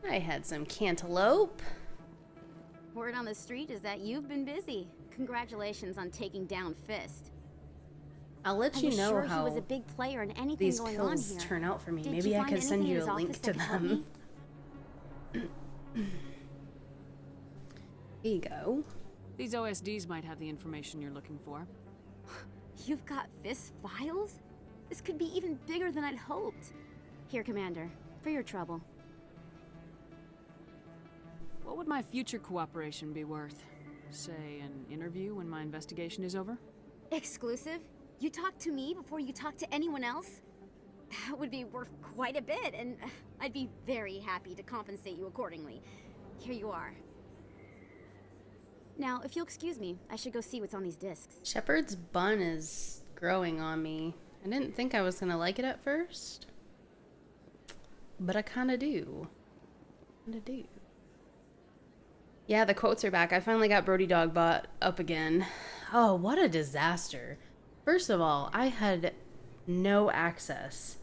I had some cantaloupe. Word on the street is that you've been busy. Congratulations on taking down Fist. I'll let you know sure how he was a big player in anything these going on pills here. turn out for me. Did Maybe you I find could send anything you in his a link office to that could help them. me? Here you go. These OSDs might have the information you're looking for. You've got Fist files? This could be even bigger than I'd hoped. Here, Commander, for your trouble. What would my future cooperation be worth? Say, an interview when my investigation is over? Exclusive? You talk to me before you talk to anyone else? That would be worth quite a bit, and I'd be very happy to compensate you accordingly. Here you are. Now, if you'll excuse me, I should go see what's on these discs. Shepard's bun is growing on me. I didn't think I was gonna like it at first, but I kinda do. Yeah, the quotes are back. I finally got Brody Dogbot up again. Oh, what a disaster. First of all, I had no access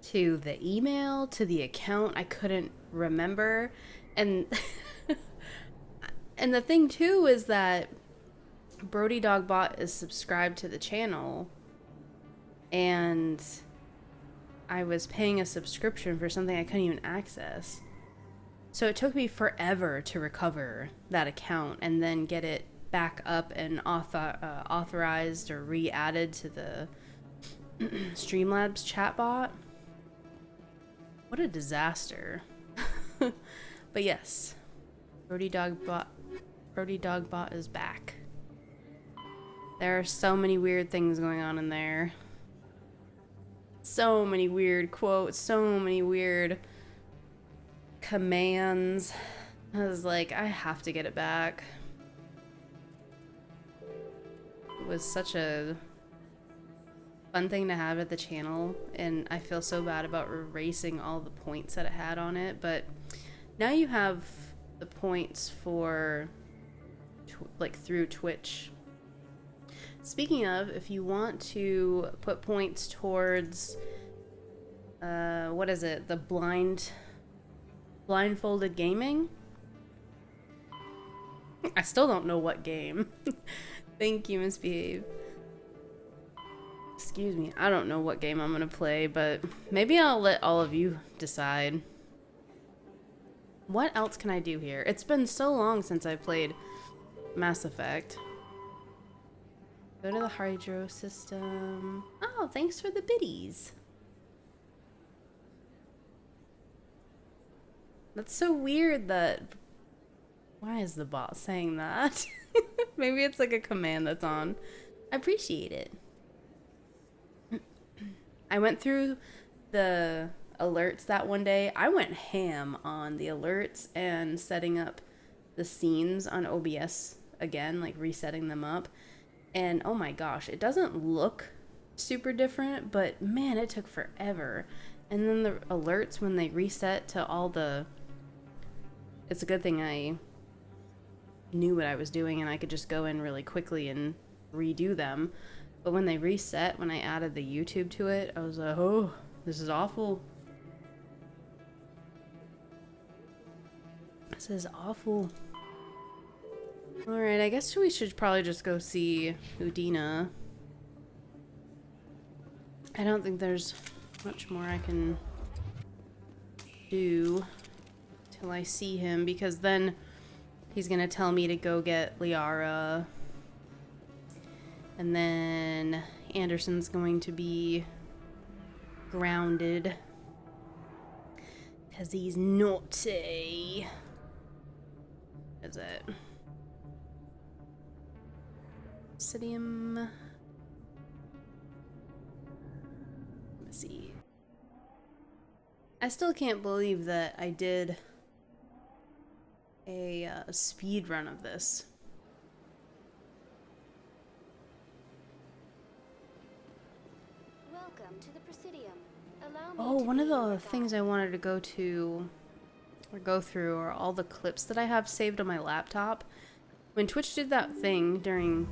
to the email, to the account. I couldn't remember. And and the thing too is that Brody Dogbot is subscribed to the channel, and I was paying a subscription for something I couldn't even access. So it took me forever to recover that account and then get it back up and authorized or re-added to the Streamlabs chatbot. What a disaster. But yes, Brody Dogbot is back. There are so many weird things going on in there. So many weird quotes, so many weird commands. I was like, I have to get it back. It was such a fun thing to have at the channel, and I feel so bad about erasing all the points that it had on it, but now you have the points for like through Twitch. Speaking of, if you want to put points towards what is it, the blindfolded gaming? I still don't know what game. Thank you, Misbehave. Excuse me, I don't know what game I'm gonna play, but maybe I'll let all of you decide. What else can I do here? It's been so long since I played Mass Effect. Go to the hydro system. Oh, thanks for the biddies. That's so weird that... Why is the bot saying that? Maybe it's like a command that's on. I appreciate it. I went through the alerts that one day. I went ham on the alerts and setting up the scenes on OBS again, like resetting them up. And oh my gosh, it doesn't look super different, but man, it took forever. And then the alerts, when they reset to all the... It's a good thing I knew what I was doing and I could just go in really quickly and redo them. But when they reset, when I added the YouTube to it, I was like, oh, this is awful. This is awful. Alright, I guess we should probably just go see Udina. I don't think there's much more I can do till I see him, because then he's gonna tell me to go get Liara. And then Anderson's going to be grounded because he's naughty. Is it? Obsidian. Let me see. I still can't believe that I did a speed run of this. Welcome to the Presidium. Allow me Oh, to one of be your the guide. things I wanted to go through are all the clips that I have saved on my laptop. When Twitch did that thing during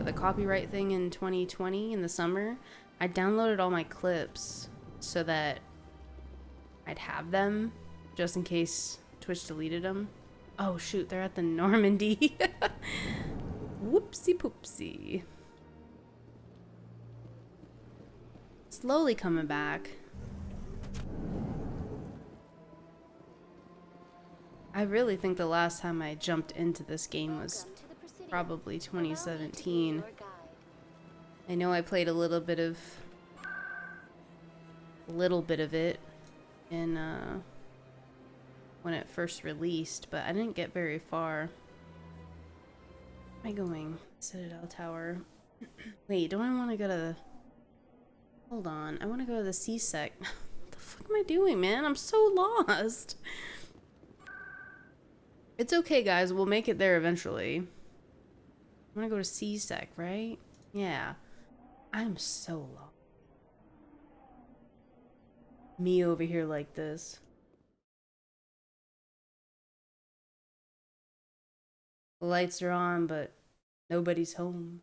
the copyright thing in 2020 in the summer, I downloaded all my clips so that I'd have them just in case Twitch deleted them. Oh shoot, they're at the Normandy. Whoopsie poopsie. Slowly coming back. I really think the last time I jumped into this game was probably 2017. I know I played a little bit of it in when it first released, but I didn't get very far. Where am I going? Citadel Tower. Wait, don't I want to go to the... Hold on, I want to go to the C-Sec. What the fuck am I doing, man? I'm so lost. It's okay, guys. We'll make it there eventually. I want to go to C-Sec, right? Yeah. I'm so lost. Me over here like this. The lights are on, but nobody's home.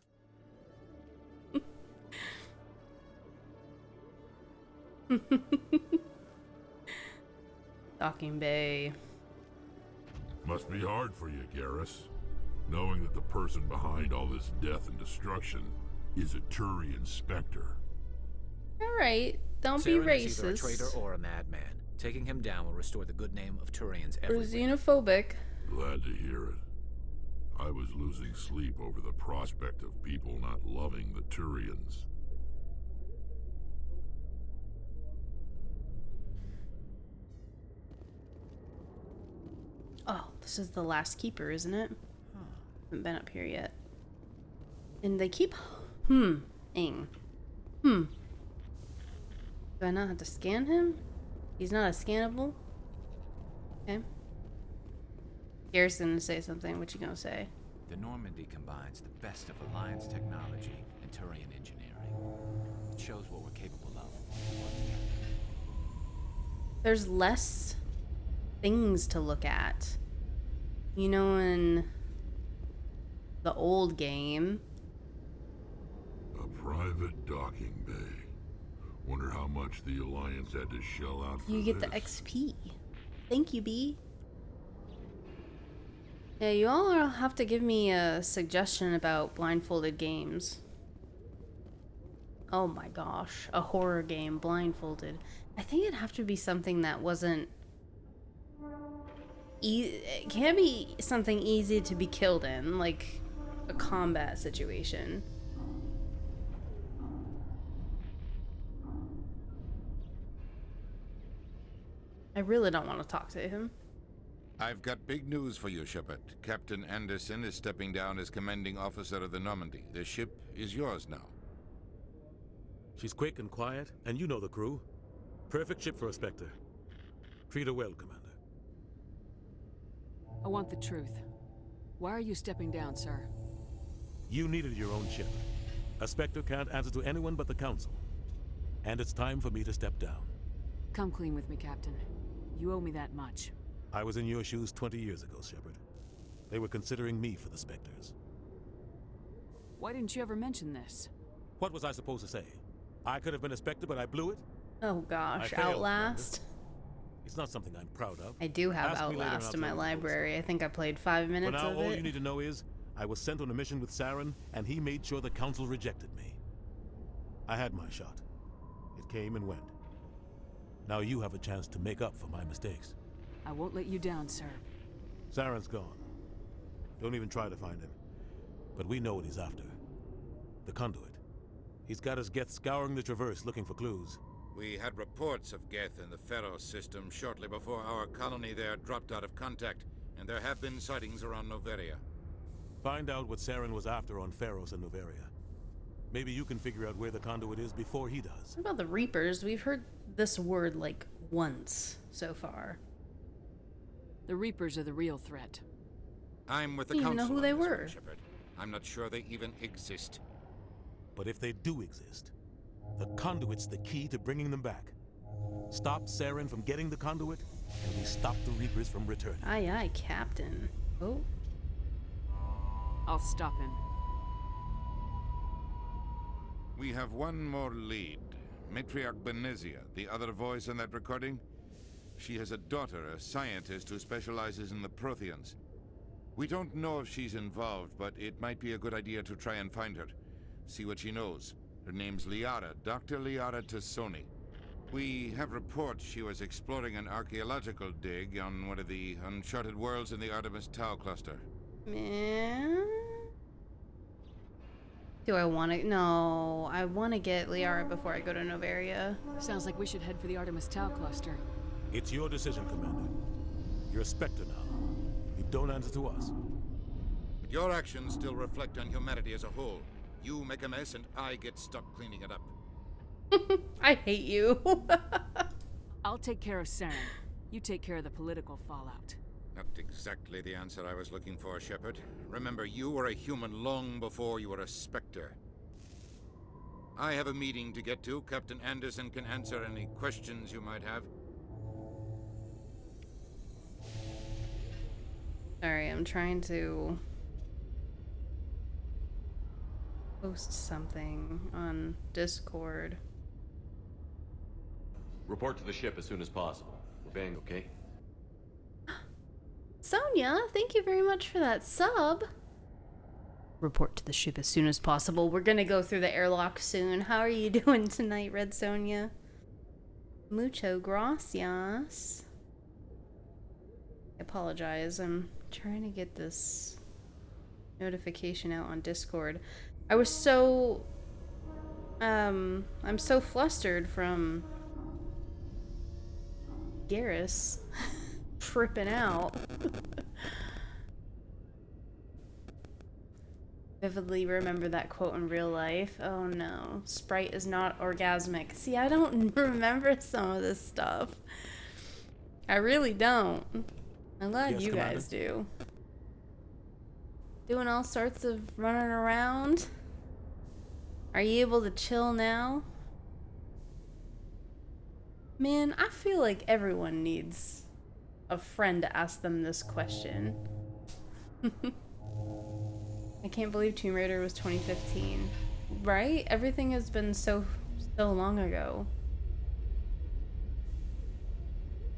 Docking Bay. Must be hard for you, Garrus, knowing that the person behind all this death and destruction is a Turian Spectre. Alright, don't be Saren is either a racist. traitor or a madman. Taking him down will restore the good name of Turians Or everywhere. xenophobic. Glad to hear it. I was losing sleep over the prospect of people not loving the Turians. Oh, this is the last keeper, isn't it? Haven't been up here yet. And they keep ing. Do I not have to scan him? He's not a scannable? Okay. Garrett's gonna say something. What you gonna say? The Normandy combines the best of Alliance technology and Turian engineering. It shows what we're capable of. There's less things to look at. You know, in the old game, A private docking bay. Wonder how much the Alliance had to shell out for you get the this. XP. Thank you, B. Yeah, you all have to give me a suggestion about blindfolded games. Oh my gosh, a horror game blindfolded. I think it'd have to be something that wasn't... It can't be something easy to be killed in, like a combat situation. I really don't want to talk to him. I've got big news for you, Shepard. Captain Anderson is stepping down as commanding officer of the Normandy. The ship is yours now. She's quick and quiet, and you know the crew. Perfect ship for a Spectre. Treat her well, Commander. I want the truth. Why are you stepping down, sir? You needed your own ship. A Spectre can't answer to anyone but the Council. And it's time for me to step down. Come clean with me, Captain. You owe me that much. I was in your shoes 20 years ago, Shepard. They were considering me for the Spectres. Why didn't you ever mention this? What was I supposed to say? I could have been a Spectre, but I blew it? Oh gosh, I failed, Outlast. It's not something I'm proud of. I do have Ask me later and Outlast I'll in my tell you the whole library. story. I think I played 5 minutes For now, of all it. you need to know is, I was sent on a mission with Saren, and he made sure the Council rejected me. I had my shot. It came and went. Now you have a chance to make up for my mistakes. I won't let you down, sir. Saren's gone. Don't even try to find him. But we know what he's after. The conduit. He's got his Geth scouring the Traverse looking for clues. We had reports of Geth in the Pharos system shortly before our colony there dropped out of contact, and there have been sightings around Noveria. Find out what Saren was after on Pharos and Noveria. Maybe you can figure out where the conduit is before he does. What about the Reapers? We've heard this word like once so far. The Reapers are the real threat. I'm with the Didn't even Council know who on they this were. one, Shepard. I'm not sure they even exist. But if they do exist, the conduit's the key to bringing them back. Stop Saren from getting the conduit, and we stop the Reapers from returning. Aye, aye, Captain. Oh, I'll stop him. We have one more lead. Matriarch Benezia, the other voice in that recording. She has a daughter, a scientist who specializes in the Protheans. We don't know if she's involved, but it might be a good idea to try and find her. See what she knows. Her name's Liara, Dr. Liara Tassoni. We have reports she was exploring an archaeological dig on one of the uncharted worlds in the Artemis Tau cluster. Man. Do I want to? No, I want to get Liara before I go to Novaria. Sounds like we should head for the Artemis Tau cluster. It's your decision, Commander. You're a Spectre now. You don't answer to us. But your actions still reflect on humanity as a whole. You make a mess and I get stuck cleaning it up. I hate you. I'll take care of Saren. You take care of the political fallout. Not exactly the answer I was looking for, Shepard. Remember, you were a human long before you were a Spectre. I have a meeting to get to. Captain Anderson can answer any questions you might have. Sorry, I'm trying to post something on Discord. Report to the ship as soon as possible. We're bang, okay? Sonia, thank you very much for that sub. Report to the ship as soon as possible. We're gonna go through the airlock soon. How are you doing tonight, Red Sonia? Mucho gracias. I apologize. I'm trying to get this notification out on Discord. I was so... I'm so flustered from Garrus tripping out. Vividly remember that quote in real life. Oh no. Sprite is not orgasmic. See, I don't remember some of this stuff. I really don't. I'm glad Yes, you Commander. guys do. Doing all sorts of running around. Are you able to chill now? Man, I feel like everyone needs a friend to ask them this question. I can't believe Tomb Raider was 2015. Right? Everything has been so long ago.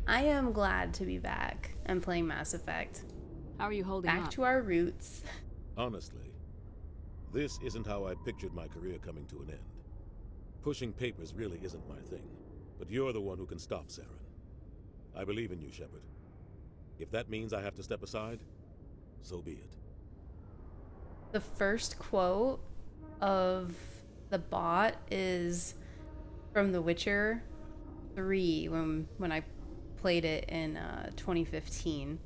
I am glad to be back and playing Mass Effect. How are you holding Back up? to our roots. Honestly, this isn't how I pictured my career coming to an end. Pushing papers really isn't my thing, but you're the one who can stop Saren. I believe in you, Shepard. If that means I have to step aside, so be it. The first quote of the bot is from The Witcher 3 when I played it in 2015.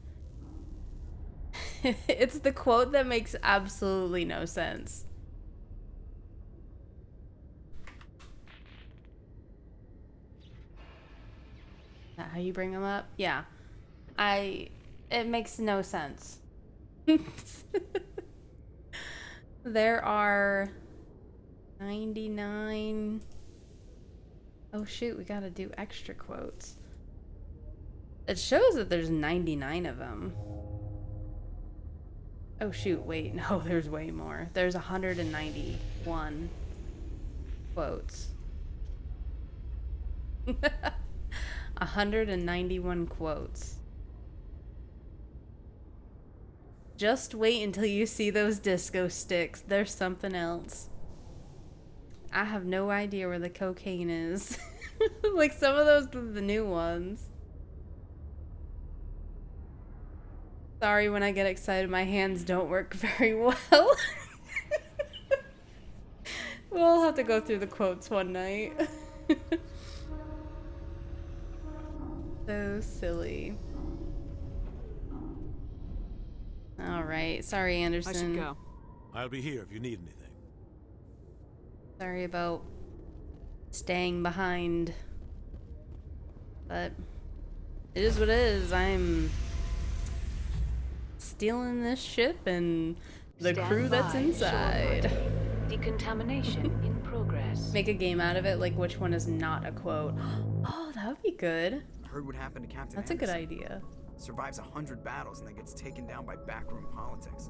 It's the quote that makes absolutely no sense. Is that how you bring them up? Yeah. It makes no sense. There are 99. Oh shoot, we gotta do extra quotes. It shows that there's 99 of them. Oh shoot, wait, no, there's way more. There's 191 quotes. 191 quotes. Just wait until you see those disco sticks. There's something else. I have no idea where the cocaine is. Like some of those are the new ones. Sorry, when I get excited, my hands don't work very well. We'll have to go through the quotes one night. So silly. Alright, sorry, Anderson. I should go. I'll be here if you need anything. Sorry about staying behind. But it is what it is. I'm stealing this ship and the crew that's inside. Decontamination in progress. Make a game out of it, like which one is not a quote. Oh, that would be good. Heard what happened to Captain That's a good Anderson. idea. Survives 100 battles and then gets taken down by backroom politics.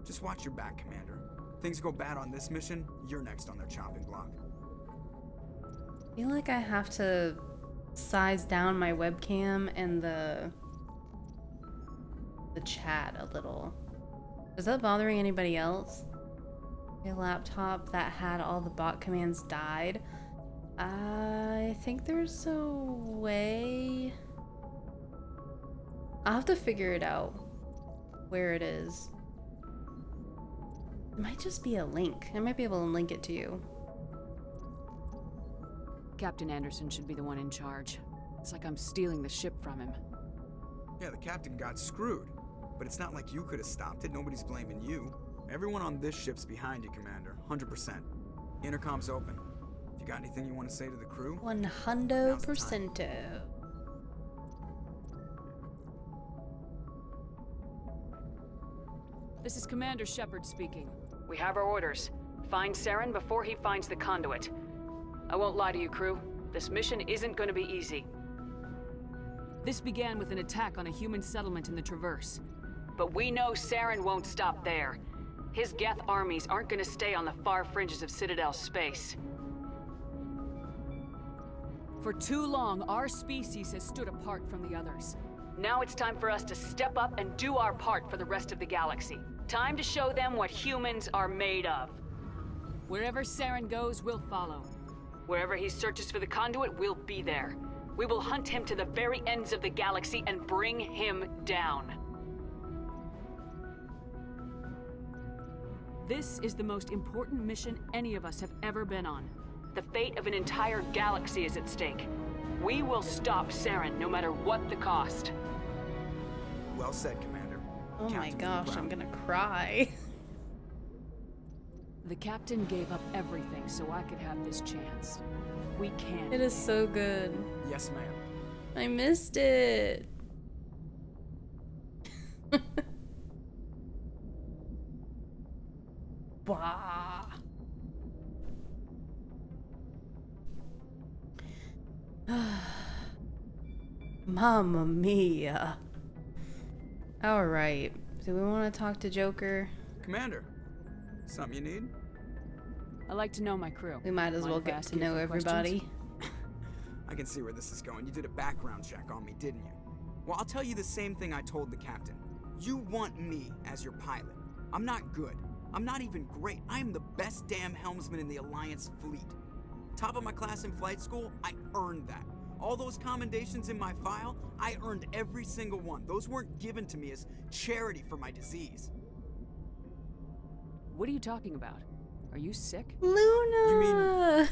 Just watch your back, Commander. Things go bad on this mission, you're next on their chopping block. I feel like I have to size down my webcam and the chat a little. Is that bothering anybody else? My laptop that had all the bot commands died. I think there's a way. I'll have to figure it out where it is. It might just be a link. I might be able to link it to you. Captain Anderson should be the one in charge. It's like I'm stealing the ship from him. Yeah, the captain got screwed. But it's not like you could have stopped it. Nobody's blaming you. Everyone on this ship's behind you, Commander. 100%. Intercom's open. If you got anything you want to say to the crew? 100%. This is Commander Shepard speaking. We have our orders. Find Saren before he finds the conduit. I won't lie to you, crew. This mission isn't going to be easy. This began with an attack on a human settlement in the Traverse. But we know Saren won't stop there. His Geth armies aren't going to stay on the far fringes of Citadel space. For too long, our species has stood apart from the others. Now it's time for us to step up and do our part for the rest of the galaxy. Time to show them what humans are made of. Wherever Saren goes, we'll follow. Wherever he searches for the conduit, we'll be there. We will hunt him to the very ends of the galaxy and bring him down. This is the most important mission any of us have ever been on. The fate of an entire galaxy is at stake. We will stop Saren no matter what the cost. Well said, Commander. Oh my gosh, I'm gonna cry. The captain gave up everything so I could have this chance. We can. It is so good. Yes, ma'am. I missed it. Bah. Mamma mia. All right. Do we want to talk to Joker? Commander, something you need? I like to know my crew. We might as well get to know everybody. I can see where this is going. You did a background check on me, didn't you? Well, I'll tell you the same thing I told the captain. You want me as your pilot. I'm not good. I'm not even great. I am the best damn helmsman in the Alliance fleet. Top of my class in flight school, I earned that. All those commendations in my file, I earned every single one. Those weren't given to me as charity for my disease. What are you talking about? Are you sick? Luna!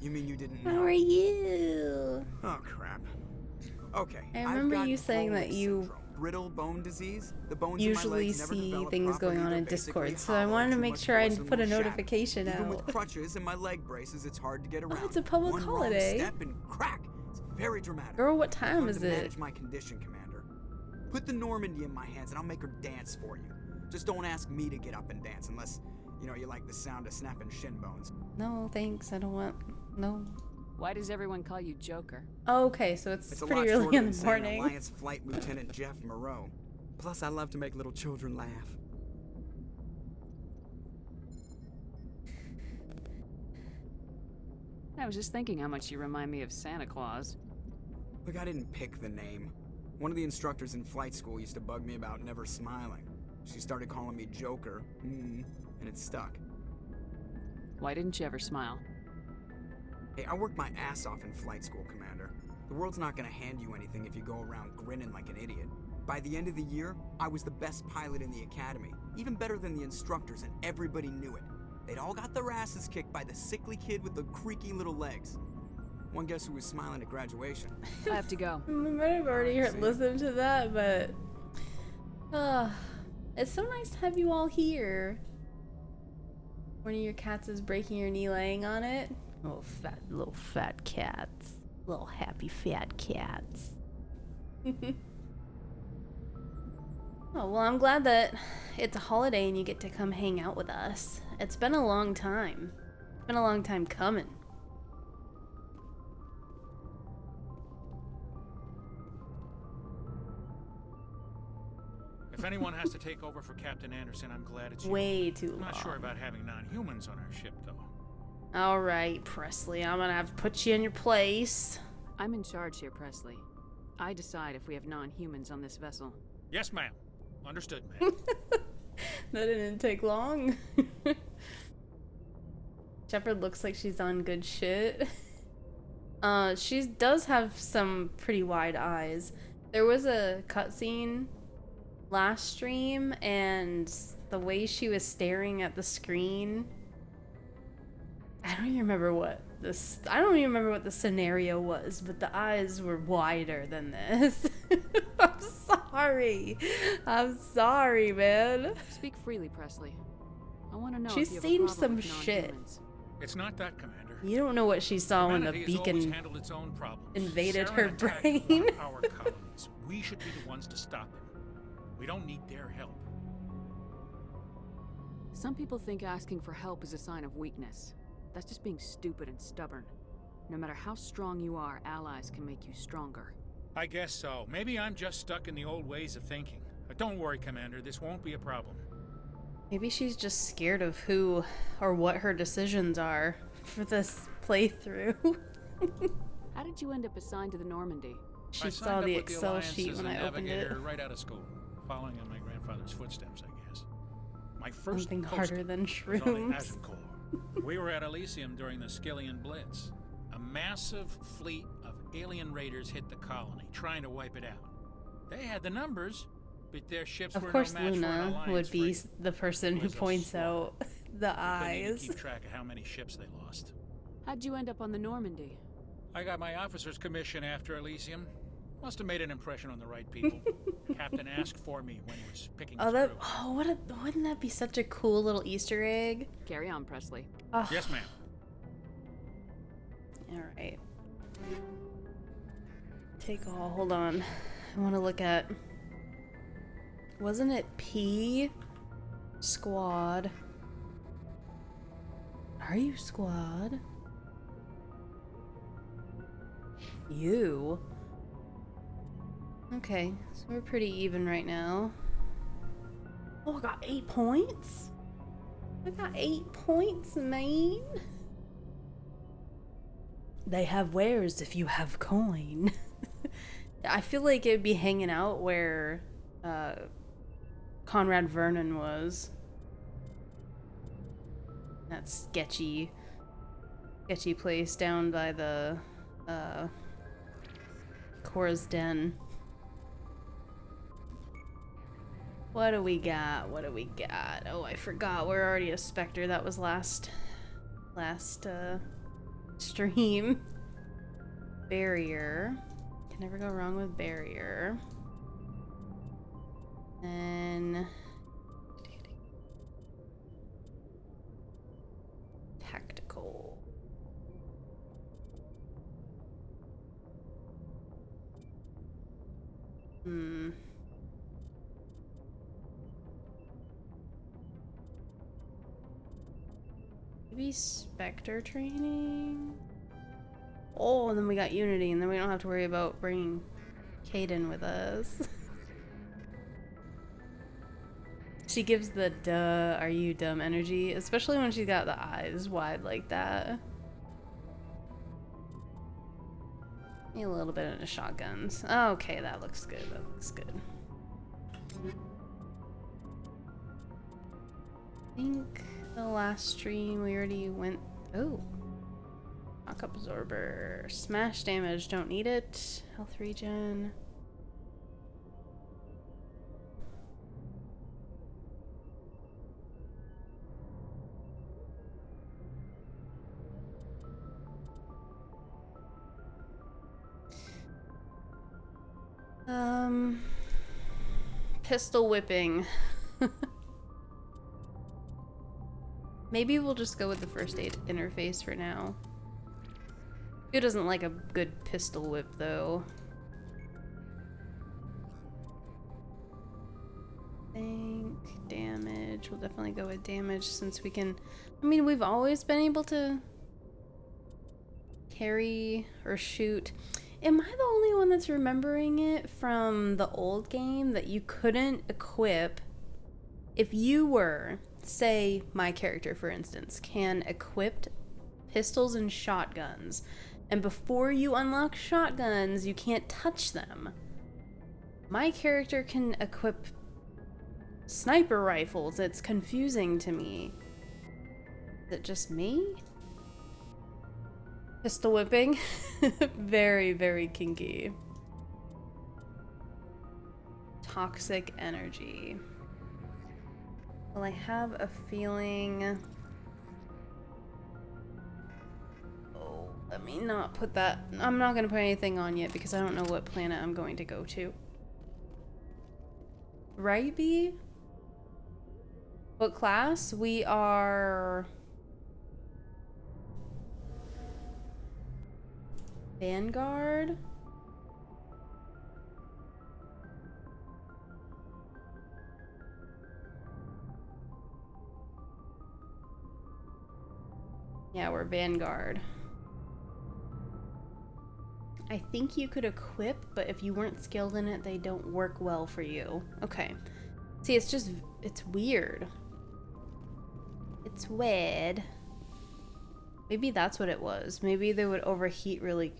You mean you didn't know? How are you? Oh, crap. Okay. I remember you saying that you brittle bone disease. The bones usually in my legs never see develop things going properly. on in They're basically Discord, so I wanted to hollow. make Too sure I much force put a and they'll notification shatter. out. Even with crutches and my leg braces, it's hard to get around. Oh, it's a public One holiday. Wrong step and crack. It's very dramatic. Girl, what time Learn is to it? manage my condition, Commander. Put the Normandy in my hands and I'll make her dance for you. Just don't ask me to get up and dance unless, you know, you like the sound of snapping shin bones. No, thanks. I don't want. No. Why does everyone call you Joker? Oh, okay, so it's a lot pretty early shorter in than the saying morning. Alliance Flight Lieutenant Jeff Moreau. Plus, I love to make little children laugh. I was just thinking how much you remind me of Santa Claus. Look, I didn't pick the name. One of the instructors in flight school used to bug me about never smiling. She started calling me Joker, and it stuck. Why didn't you ever smile? Hey, I worked my ass off in flight school, Commander. The world's not gonna hand you anything if you go around grinning like an idiot. By the end of the year, I was the best pilot in the academy, even better than the instructors, and everybody knew it. They'd all got their asses kicked by the sickly kid with the creaky little legs. One guess who was smiling at graduation. I have to go. We might have already listened to that, but it's so nice to have you all here. One of your cats is breaking your knee laying on it. Little fat cats. Little happy fat cats. Oh, well, I'm glad that it's a holiday and you get to come hang out with us. It's been a long time. It's been a long time coming. If anyone has to take over for Captain Anderson, I'm glad it's you. Way too long. I'm not sure about having non-humans on our ship, though. All right, Presley, I'm gonna have to put you in your place. I'm in charge here, Presley. I decide if we have non-humans on this vessel. Yes, ma'am. Understood, ma'am. That didn't take long. Shepard looks like she's on good shit. She does have some pretty wide eyes. There was a cutscene last stream, and the way she was staring at the screen, I don't even remember what the scenario was, but the eyes were wider than this. I'm sorry, man. Speak freely, Presley. I want to know She's if you have a seen problem some with shit. non-humans. It's not that, Commander. You don't know what she saw when the Humanity has always beacon handled its own problems. invaded Saren her attacked brain. one of our colonies. We should be the ones to stop him. We don't need their help. Some people think asking for help is a sign of weakness. That's just being stupid and stubborn. No matter how strong you are, allies can make you stronger. I guess so. Maybe I'm just stuck in the old ways of thinking. But don't worry, Commander. This won't be a problem. Maybe she's just scared of who or what her decisions are for this playthrough. How did you end up assigned to the Normandy? She I saw signed up the with Excel Alliance sheet as when a I opened it. navigator right out of school, following in my grandfather's footsteps, I guess. My first Something posting harder than was on the shrooms. Agincourt. We were at Elysium during the Skillian Blitz. A massive fleet of alien raiders hit the colony, trying to wipe it out. They had the numbers, but their ships Of were course, no match for an Luna Alliance would be frigate. the person It who was a points slaughter. out the They couldn't even eyes. keep track of how many ships they lost. How'd you end up on the Normandy? I got my officer's commission after Elysium. Must have made an impression on the right people. Captain asked for me when he was picking his crew. Wouldn't that be such a cool little Easter egg? Carry on, Presley. Oh. Yes, ma'am. Alright. Take all. Hold on. I want to look at... Wasn't it P? Squad. Are you squad? You? Okay, so we're pretty even right now. Oh, I got 8 points? I got 8 points, man. They have wares if you have coin. I feel like it'd be hanging out where Conrad Vernon was. That sketchy place down by the Cora's Den. What do we got? What do we got? Oh, I forgot. We're already a Spectre. That was last stream. Barrier. Can never go wrong with barrier. And tactical. Maybe Spectre training? Oh, and then we got Unity, and then we don't have to worry about bringing Kaden with us. She gives the duh, are you dumb energy, especially when she's got the eyes wide like that. Need a little bit into shotguns. Okay, that looks good. That looks good. I think the last stream we already went. Oh, shock absorber, smash damage. Don't need it. Health regen. Pistol whipping. Maybe we'll just go with the first aid interface for now. Who doesn't like a good pistol whip, though? Think damage. We'll definitely go with damage since we can... I mean, we've always been able to carry or shoot. Am I the only one that's remembering it from the old game that you couldn't equip if you were, say, my character for instance, can equip pistols and shotguns? And before you unlock shotguns, you can't touch them. My character can equip sniper rifles. It's confusing to me. Is it just me? Pistol whipping. Very, very kinky. Toxic energy. Well, I have a feeling... Oh, let me not put that... I'm not going to put anything on yet because I don't know what planet I'm going to go to. Right, B? What class? We are... Vanguard? Yeah, we're Vanguard. I think you could equip, but if you weren't skilled in it, they don't work well for you. Okay. See, it's just, it's weird. It's weird. Maybe that's what it was. Maybe they would overheat really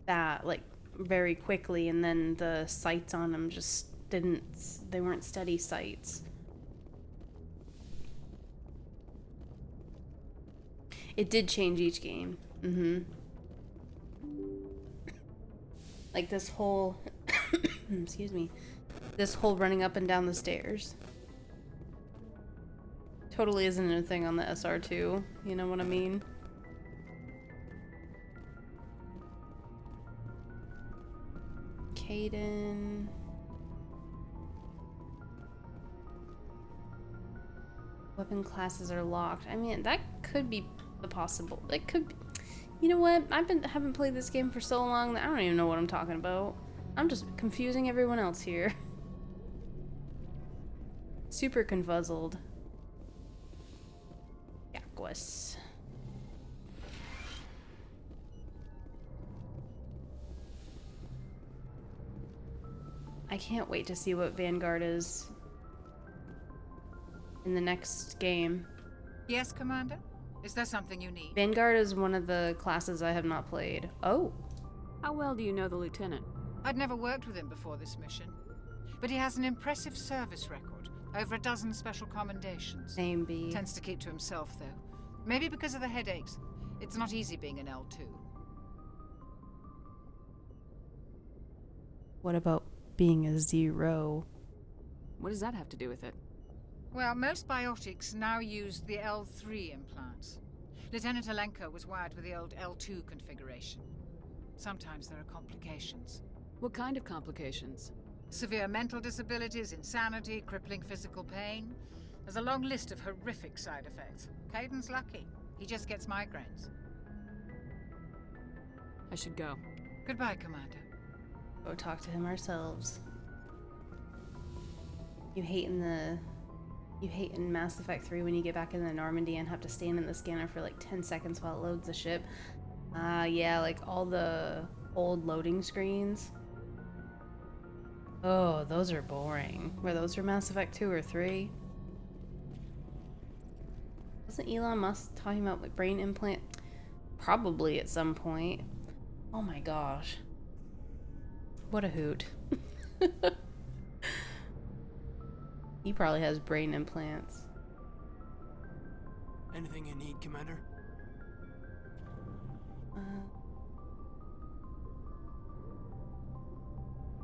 bad, like very quickly, and then the sights on them just didn't, they weren't steady sights. It did change each game. Like this whole, excuse me, this whole running up and down the stairs. Totally isn't a thing on the SR2. You know what I mean? Caden. Weapon classes are locked. I mean, that could be the possible. It could be. You know what? Haven't played this game for so long that I don't even know what I'm talking about. I'm just confusing everyone else here. Super confuzzled. Yaquas. I can't wait to see what Vanguard is in the next game. Yes, Commander? Is there something you need? Vanguard is one of the classes I have not played. Oh. How well do you know the lieutenant? I'd never worked with him before this mission, but he has an impressive service record. Over a dozen special commendations. Same B. Tends to keep to himself, though. Maybe because of the headaches. It's not easy being an L2. What about being a 0? What does that have to do with it? Well, most biotics now use the L3 implants. Lieutenant Alenko was wired with the old L2 configuration. Sometimes there are complications. What kind of complications? Severe mental disabilities, insanity, crippling physical pain. There's a long list of horrific side effects. Caden's lucky. He just gets migraines. I should go. Goodbye, Commander. Go talk to him ourselves. You hate in Mass Effect 3 when you get back in the Normandy and have to stand in the scanner for like 10 seconds while it loads the ship. Yeah, like all the old loading screens. Oh, those are boring. Were those for Mass Effect 2 or 3? Wasn't Elon Musk talking about like brain implant? Probably at some point. Oh my gosh. What a hoot. He probably has brain implants. Anything you need, Commander?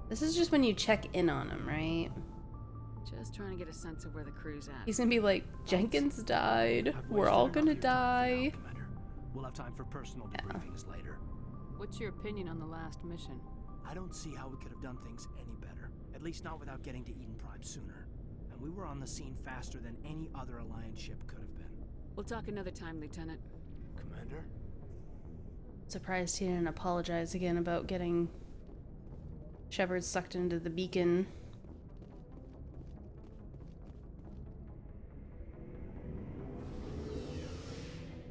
This is just when you check in on him, right? Just trying to get a sense of where the crew's at. He's gonna be like, Jenkins died. We're all gonna die. We'll have time for personal debriefings later. What's your opinion on the last mission? I don't see how we could have done things any better. At least not without getting to Eden Prime sooner. And we were on the scene faster than any other Alliance ship could have been. We'll talk another time, Lieutenant. Commander? Surprised he didn't apologize again about getting Shepard sucked into the beacon.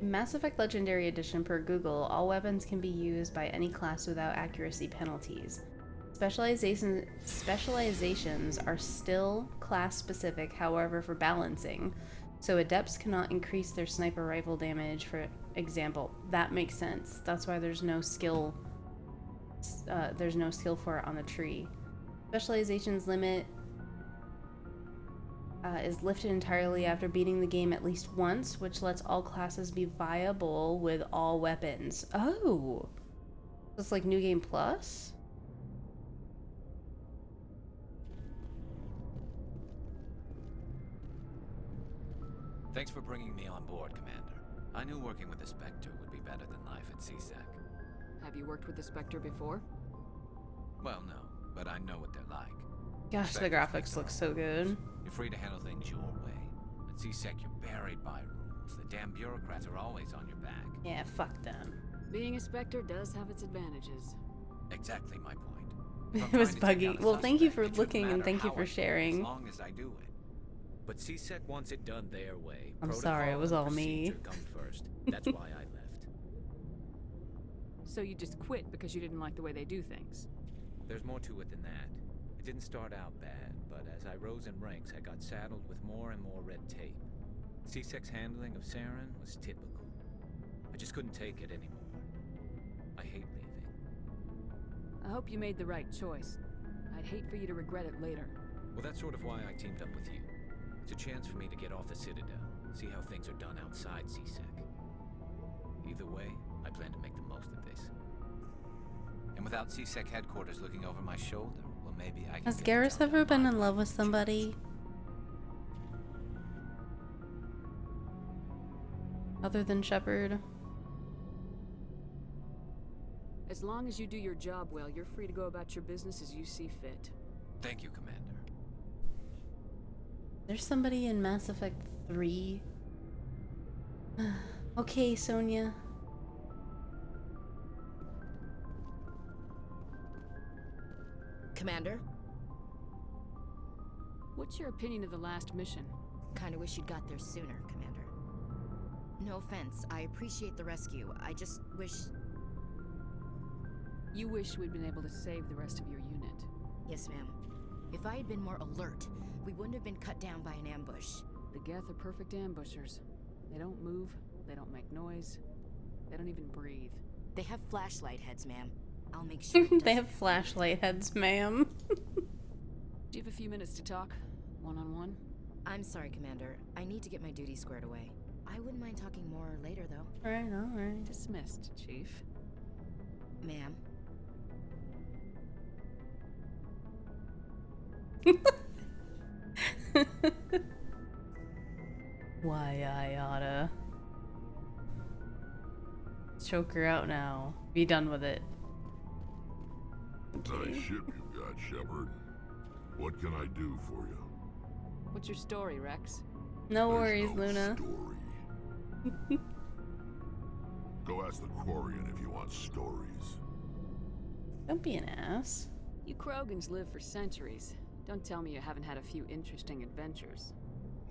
Mass Effect Legendary Edition per Google, all weapons can be used by any class without accuracy penalties. Specializations are still class specific, however, for balancing, so adepts cannot increase their sniper rifle damage example. That makes sense. That's why there's no skill for it on the tree. Specialization's limit is lifted entirely after beating the game at least once, which lets all classes be viable with all weapons. Oh, it's like New Game Plus? Thanks for bringing me on board, Commander. I knew working with the Spectre would be better than life at CSEC. Have you worked with the Spectre before? Well, no, but I know what they're like. Gosh, the graphics look so good. You're free to handle things your way. At CSEC, you're buried by rules. The damn bureaucrats are always on your back. Yeah, fuck them. Being a Spectre does have its advantages. Exactly my point. It was buggy. Well, thank you for looking and thank you for sharing. As long as I do it. But CSEC wants it done their way. I'm sorry, it was all me. Come first. That's why I left. So you just quit because you didn't like the way they do things? There's more to it than that. It didn't start out bad, but as I rose in ranks, I got saddled with more and more red tape. CSEC's handling of Saren was typical. I just couldn't take it anymore. I hate leaving. I hope you made the right choice. I'd hate for you to regret it later. Well, that's sort of why I teamed up with you. It's a chance for me to get off the Citadel, see how things are done outside CSEC. Either way, I plan to make the most of this. And without CSEC headquarters looking over my shoulder, well, maybe I can. Has Garrus ever been in love with somebody? Other than Shepard? As long as you do your job well, you're free to go about your business as you see fit. Thank you, Commander. There's somebody in Mass Effect 3. Okay, Sonia. Commander? What's your opinion of the last mission? Kinda wish you'd got there sooner, Commander. No offense, I appreciate the rescue. I just wish... You wish we'd been able to save the rest of your unit. Yes, ma'am. If I had been more alert, we wouldn't have been cut down by an ambush. The Geth are perfect ambushers. They don't move, they don't make noise, they don't even breathe. They have flashlight heads, ma'am. I'll make sure They have flashlight heads, ma'am. Do you have a few minutes to talk? One-on-one? I'm sorry, Commander. I need to get my duties squared away. I wouldn't mind talking more later, though. Alright. Dismissed, Chief. Ma'am. Why I oughta choke her out now. Be done with it. Okay. Nice ship you've got, Shepard. What can I do for you? What's your story, Rex? No worries, Luna. Story. Go ask the Quarian if you want stories. Don't be an ass. You Krogans live for centuries. Don't tell me you haven't had a few interesting adventures.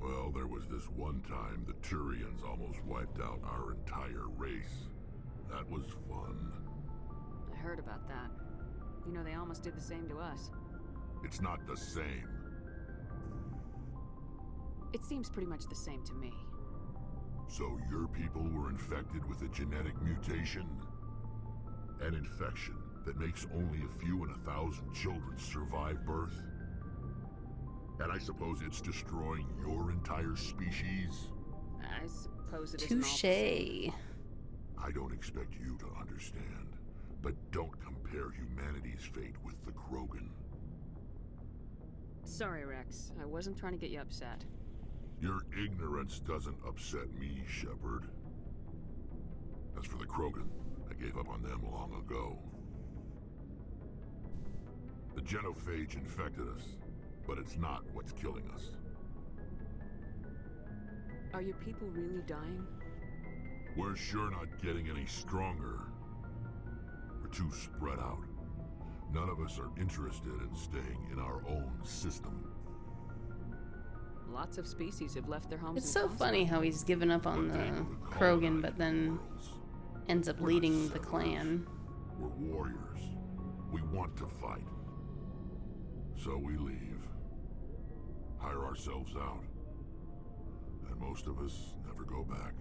Well, there was this one time the Turians almost wiped out our entire race. That was fun. I heard about that. You know, they almost did the same to us. It's not the same. It seems pretty much the same to me. So your people were infected with a genetic mutation? An infection that makes only a few in 1,000 children survive birth? And I suppose it's destroying your entire species? I suppose it isn't all the Touche. same. I don't expect you to understand, but don't compare humanity's fate with the Krogan. Sorry, Rex. I wasn't trying to get you upset. Your ignorance doesn't upset me, Shepard. As for the Krogan, I gave up on them long ago. The genophage infected us, but it's not what's killing us. Are your people really dying? We're sure not getting any stronger. We're too spread out. None of us are interested in staying in our own system. Lots of species have left their homes. It's so funny how he's given up on the Krogan, but then ends up leading the clan. We're warriors. We want to fight. So we leave. Hire ourselves out. And most of us never go back.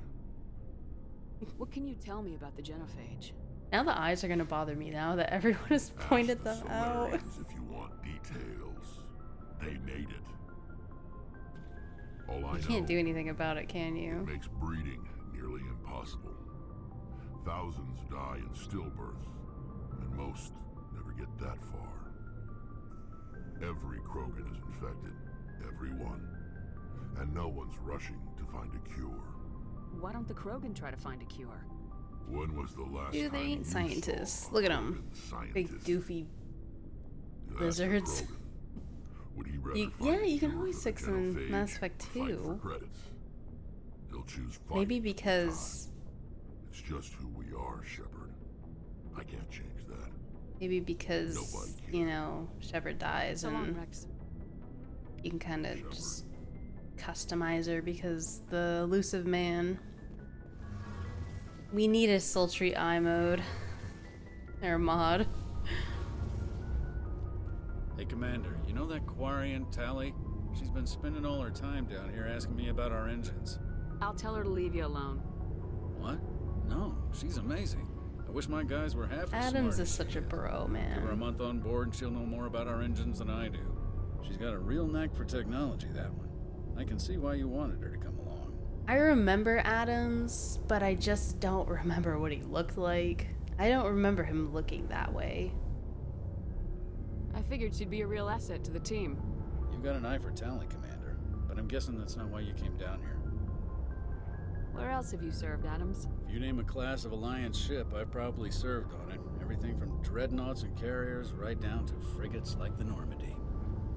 What can you tell me about the genophage? Now the eyes are gonna bother me now that everyone has pointed them out. Solarians if you want details. They made it. All I You can't know, do anything about it, can it you? makes breeding nearly impossible. Thousands die in stillbirth, and most never get that far. Every Krogan is infected. Every one. And no one's rushing to find a cure. Why don't the Krogan try to find a cure? When was the last Dude, they time ain't you scientists. saw a Look at them. Krogan Big scientist? doofy That's a lizards. Krogan. Would he rather You, find yeah, a you can cure always for the fix them in genophage Mass Effect or fight for 2. credits? He'll choose fight Maybe every because... time. It's just who we are, Shepard. I can't change that. Maybe because, you know, Shepard dies So long, and Rex. you can kind of just customize her because the elusive man. We need a sultry eye mode. Or mod. Hey, Commander, you know that Quarian Tally? She's been spending all her time down here asking me about our engines. I'll tell her to leave you alone. What? No, she's amazing. I wish my guys were half as Adams smart is as such she a bro, man. Give her a month on board and she'll know more about our engines than I do. She's got a real knack for technology, that one. I can see why you wanted her to come along. I remember Adams, but I just don't remember what he looked like. I don't remember him looking that way. I figured she'd be a real asset to the team. You've got an eye for talent, Commander, but I'm guessing that's not why you came down here. Where else have you served, Adams? If you name a class of Alliance ship, I've probably served on it. Everything from dreadnoughts and carriers right down to frigates like the Normandy.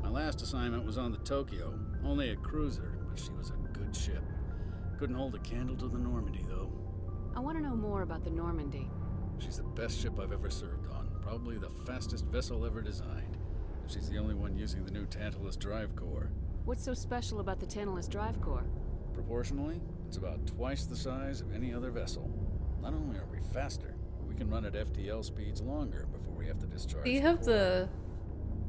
My last assignment was on the Tokyo, only a cruiser, but she was a good ship. Couldn't hold a candle to the Normandy, though. I want to know more about the Normandy. She's the best ship I've ever served on, probably the fastest vessel ever designed. She's the only one using the new Tantalus drive core. What's so special about the Tantalus drive core? Proportionally, it's about twice the size of any other vessel. Not only are we faster, we can run at FTL speeds longer before we have to discharge. Do you have the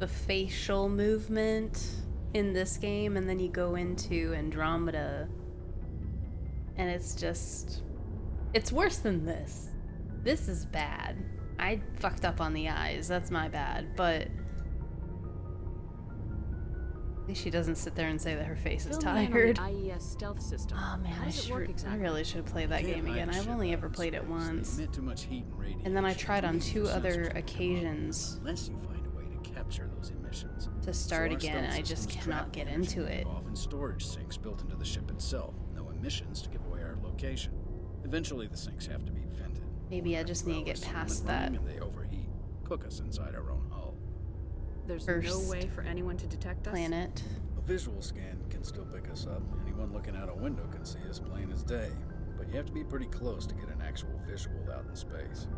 facial movement in this game, and then you go into Andromeda, and it's just... It's worse than this. This is bad. I fucked up on the eyes. That's my bad, but... At least she doesn't sit there and say that her face is tired. IES stealth system. Oh man, How does it work exactly? I really should have played that game again. I've only ever played it once. Too much heat and radiation. And then I tried on 2 other occasions Unless you find a way to capture those emissions. to start So our again, and stealth I just systems cannot trap get energy into it. Off in storage sinks built into the ship itself. No emissions to give away our location. Eventually, the sinks have to be vented. Maybe I just need to get past that. And they overheat, cook us inside our own hull. There's First no way for anyone to detect us? planet. A visual scan can still pick us up. Anyone looking out a window can see us plain as day. But you have to be pretty close to get an actual visual out in space.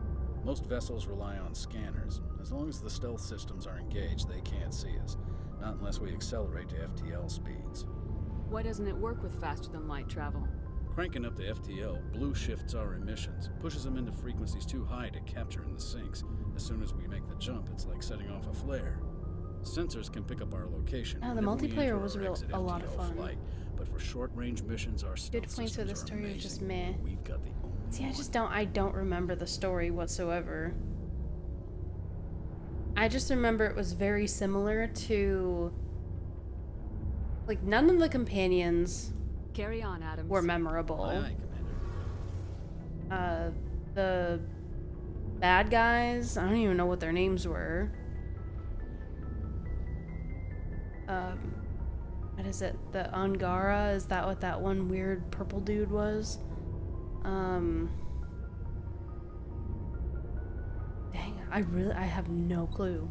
Most vessels rely on scanners. As long as the stealth systems are engaged, they can't see us. Not unless we accelerate to FTL speeds. Why doesn't it work with faster-than-light travel? Cranking up to FTL blue shifts our emissions, pushes them into frequencies too high to capture in the sinks. As soon as we make the jump, it's like setting off a flare. Sensors can pick up our location. Oh, the whenever we multiplayer enter was or exit a lot of FTL fun. Flight. But for short-range missions, our stealth Good points for the systems are story, just amazing. meh. We've got the only See, one. I don't remember the story whatsoever. I just remember it was very similar to... Like, none of the companions Carry on, Adams. were memorable. Aye, aye, Commander. The bad guys, I don't even know what their names were. What is it? The Angara? Is that what that one weird purple dude was? Dang, I have no clue.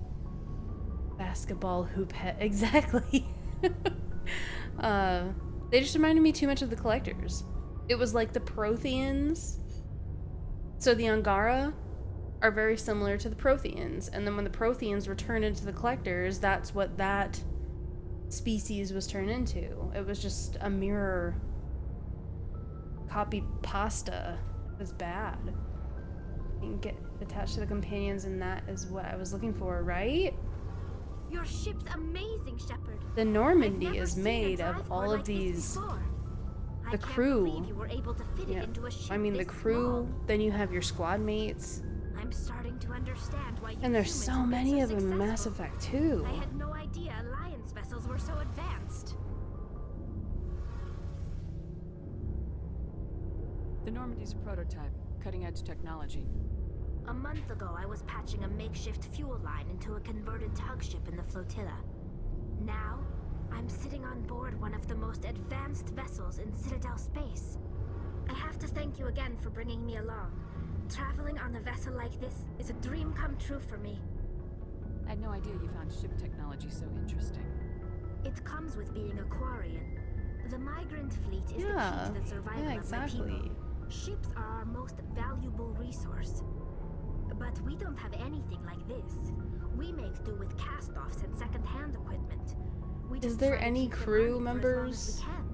Basketball hoop head, exactly. They just reminded me too much of the Collectors. It was like the Protheans. So the Angara are very similar to the Protheans, and then when the Protheans were turned into the Collectors, that's what that species was turned into. It was just a mirror copy pasta. It was bad. You can get attached to the companions, and that is what I was looking for, right? Your ship's amazing, Shepard. The I've Normandy never is seen a made drive of core all like of this these before. I The can't crew. believe you were able to fit it into a ship I mean, the this crew, small. then you have your squad mates. I'm starting to understand why you And there's humans so have been many so of them in Mass successful. Effect 2. I had no idea Alliance vessels were so advanced. The Normandy's a prototype, cutting-edge technology. A month ago, I was patching a makeshift fuel line into a converted tug ship in the flotilla. Now, I'm sitting on board one of the most advanced vessels in Citadel space. I have to thank you again for bringing me along. Traveling on a vessel like this is a dream come true for me. I had no idea you found ship technology so interesting. It comes with being a Quarian. The migrant fleet is the Yeah. key to the survival Yeah, of my exactly. people. Ships are our most valuable resource. But we don't have anything like this. We make do with cast-offs and second-hand equipment. We Is just there try to any keep them crew running for as long as members we can.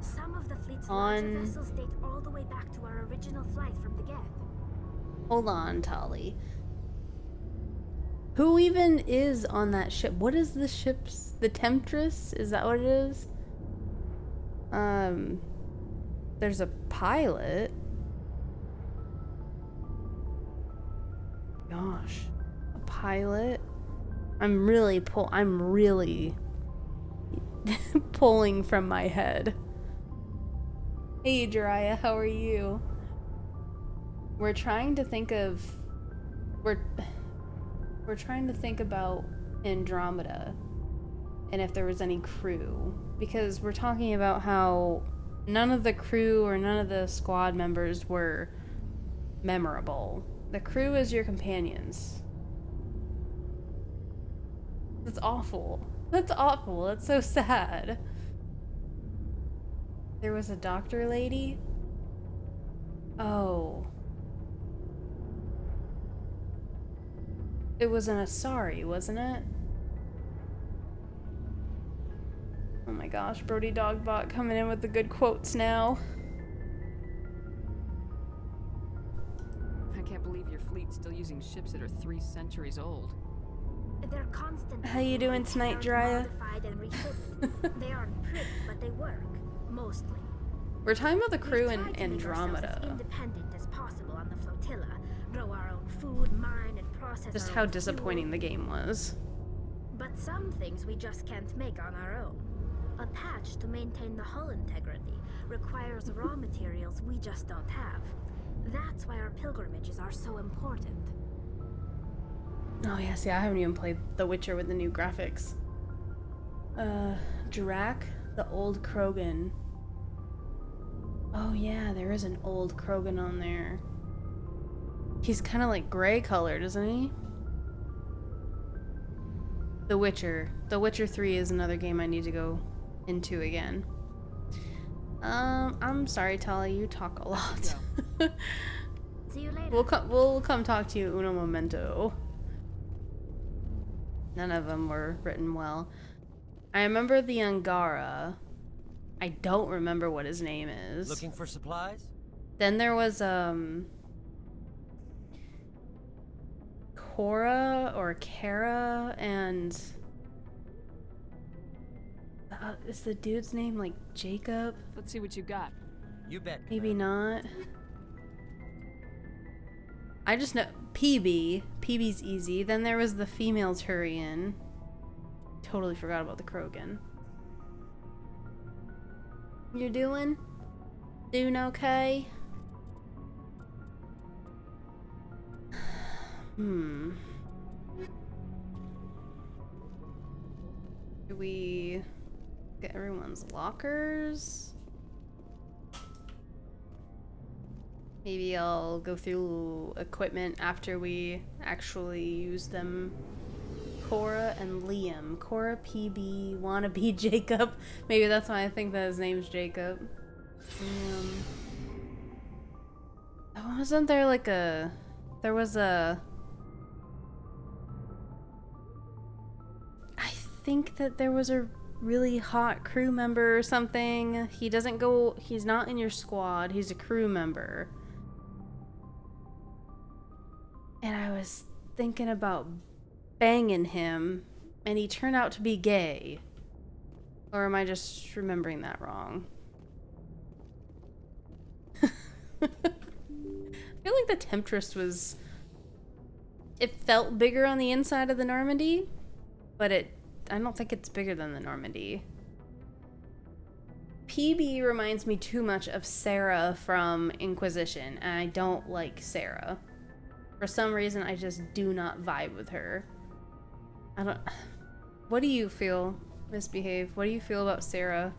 Some of the fleet's larger on... vessels date all the way back to our original flight from the Geth. Hold on, Tali. Who even is on that ship? What is the ship's... The Temptress? Is that what it is? There's a pilot. Gosh. A pilot? I'm really pulling from my head. Hey, Jiraiya, how are you? We're trying to think of... We're trying to think about Andromeda and if there was any crew. Because we're talking about how none of the crew or none of the squad members were memorable. The crew is your companions. That's awful. That's awful. That's so sad. There was a doctor lady? Oh. It was an Asari, wasn't it? Oh my gosh, Brody Dogbot coming in with the good quotes now. I can't believe your fleet's still using ships that are 3 centuries old. They're constantly How you doing tonight, Jiraiya? modified and refitted. They aren't pretty, but they work. Mostly. We're talking about the crew in We've tried to make ourselves Andromeda. as independent as possible on the flotilla. Grow our own food, mine, and process Just our how own disappointing the game was. But some things we just can't make on our own. A patch to maintain the hull integrity requires raw materials we just don't have. That's why our pilgrimages are so important. Oh yeah, see, I haven't even played The Witcher with the new graphics. Drac, the old Krogan. Oh yeah, there is an old Krogan on there. He's kind of like gray colored, isn't he? The Witcher. The Witcher 3 is another game I need to go into again. I'm sorry, Tali, you talk a lot. See you later. We'll come talk to you uno momento. None of them were written well. I remember the Angara. I don't remember what his name is. Looking for supplies? Then there was Cora or Kara, and is the dude's name like Jacob? Let's see what you got. You bet. Maybe not. I just know PB. PB's easy. Then there was the female Turian. Totally forgot about the Krogan. You doing okay? Do we get everyone's lockers? Maybe I'll go through equipment after we actually use them. Cora and Liam. Cora, PB, wannabe Jacob. Maybe that's why I think that his name's Jacob. Wasn't there like a... There was a... I think that there was a really hot crew member or something. He doesn't go... He's not in your squad. He's a crew member. And I was thinking about banging him, and he turned out to be gay. Or am I just remembering that wrong? I feel like the Temptress was... It felt bigger on the inside of the Normandy, but I don't think it's bigger than the Normandy. PB reminds me too much of Sarah from Inquisition, and I don't like Sarah. For some reason, I just do not vibe with her. I don't... What do you feel, Misbehave? What do you feel about Sarah?